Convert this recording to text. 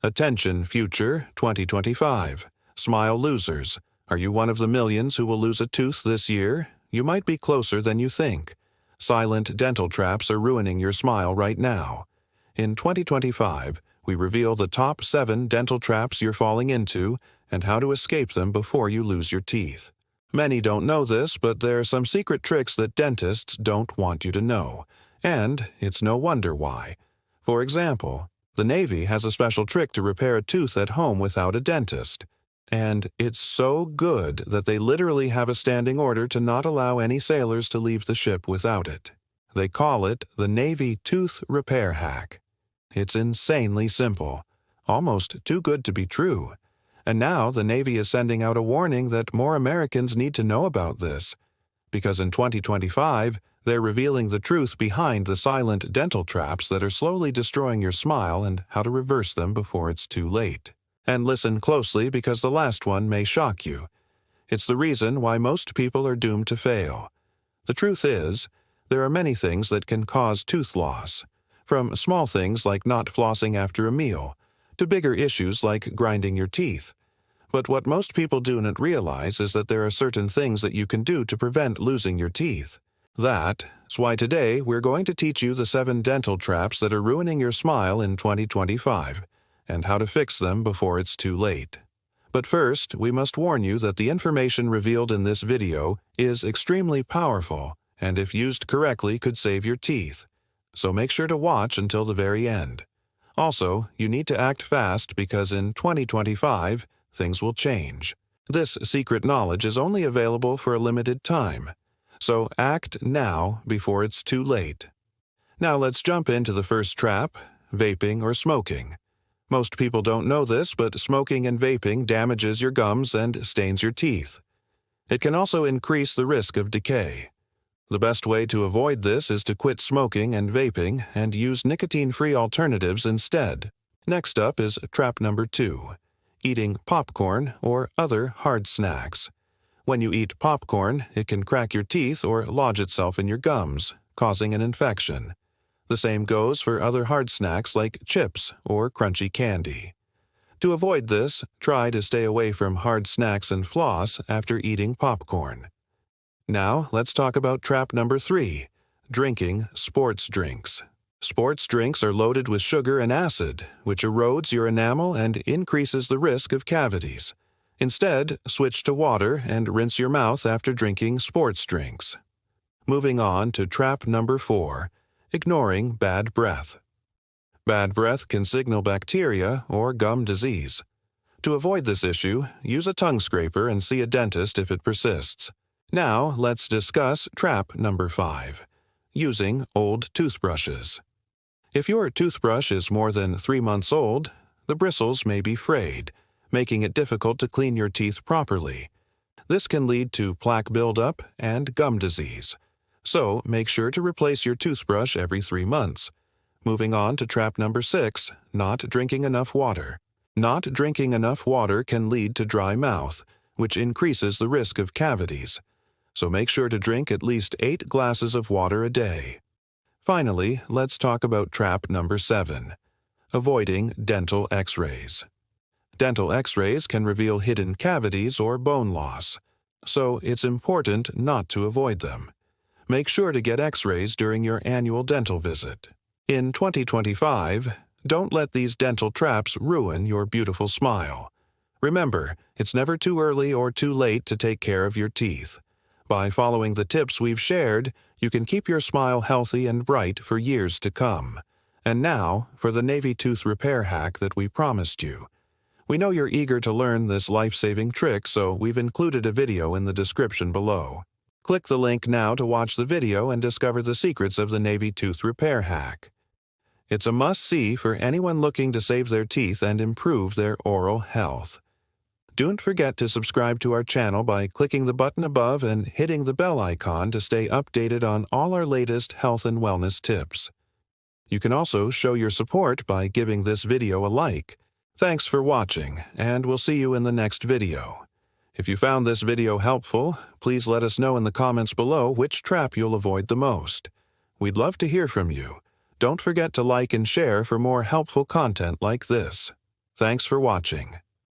Attention, future 2025. Smile losers. Are you one of the millions who will lose a tooth this year? You might be closer than you think. Silent dental traps are ruining your smile right now. In 2025, we reveal the top 7 dental traps you're falling into and how to escape them before you lose your teeth. Many don't know this, but there are some secret tricks that dentists don't want you to know. And it's no wonder why. For example, the Navy has a special trick to repair a tooth at home without a dentist. And it's so good that they literally have a standing order to not allow any sailors to leave the ship without it. They call it the Navy Tooth Repair Hack. It's insanely simple, almost too good to be true. And now the Navy is sending out a warning that more Americans need to know about this. Because in 2025, they're revealing the truth behind the silent dental traps that are slowly destroying your smile and how to reverse them before it's too late. And listen closely because the last one may shock you. It's the reason why most people are doomed to fail. The truth is, there are many things that can cause tooth loss, from small things like not flossing after a meal, to bigger issues like grinding your teeth. But what most people do not realize is that there are certain things that you can do to prevent losing your teeth. That's why today we're going to teach you the 7 dental traps that are ruining your smile in 2025, and how to fix them before it's too late. But first, we must warn you that the information revealed in this video is extremely powerful, and if used correctly could save your teeth. So make sure to watch until the very end. Also, you need to act fast because in 2025, things will change. This secret knowledge is only available for a limited time. So act now before it's too late. Now let's jump into the first trap, vaping or smoking. Most people don't know this, but smoking and vaping damages your gums and stains your teeth. It can also increase the risk of decay. The best way to avoid this is to quit smoking and vaping and use nicotine-free alternatives instead. Next up is trap number 2, eating popcorn or other hard snacks. When you eat popcorn, it can crack your teeth or lodge itself in your gums, causing an infection. The same goes for other hard snacks like chips or crunchy candy. To avoid this, try to stay away from hard snacks and floss after eating popcorn. Now, let's talk about trap number 3, drinking sports drinks. Sports drinks are loaded with sugar and acid, which erodes your enamel and increases the risk of cavities. Instead, switch to water and rinse your mouth after drinking sports drinks. Moving on to trap number 4, ignoring bad breath. Bad breath can signal bacteria or gum disease. To avoid this issue, use a tongue scraper and see a dentist if it persists. Now, let's discuss trap number 5, using old toothbrushes. If your toothbrush is more than 3 months old, the bristles may be frayed, making it difficult to clean your teeth properly. This can lead to plaque buildup and gum disease. So, make sure to replace your toothbrush every 3 months. Moving on to trap number 6, not drinking enough water. Not drinking enough water can lead to dry mouth, which increases the risk of cavities. So make sure to drink at least 8 glasses of water a day. Finally, let's talk about trap number 7, avoiding dental x-rays. Dental x-rays can reveal hidden cavities or bone loss, so it's important not to avoid them. Make sure to get x-rays during your annual dental visit. In 2025, don't let these dental traps ruin your beautiful smile. Remember, it's never too early or too late to take care of your teeth. By following the tips we've shared, you can keep your smile healthy and bright for years to come. And now, for the Navy Tooth Repair Hack that we promised you. We know you're eager to learn this life-saving trick, so we've included a video in the description below. Click the link now to watch the video and discover the secrets of the Navy Tooth Repair Hack. It's a must-see for anyone looking to save their teeth and improve their oral health. Don't forget to subscribe to our channel by clicking the button above and hitting the bell icon to stay updated on all our latest health and wellness tips. You can also show your support by giving this video a like. Thanks for watching, and we'll see you in the next video. If you found this video helpful, please let us know in the comments below which trap you'll avoid the most. We'd love to hear from you. Don't forget to like and share for more helpful content like this. Thanks for watching.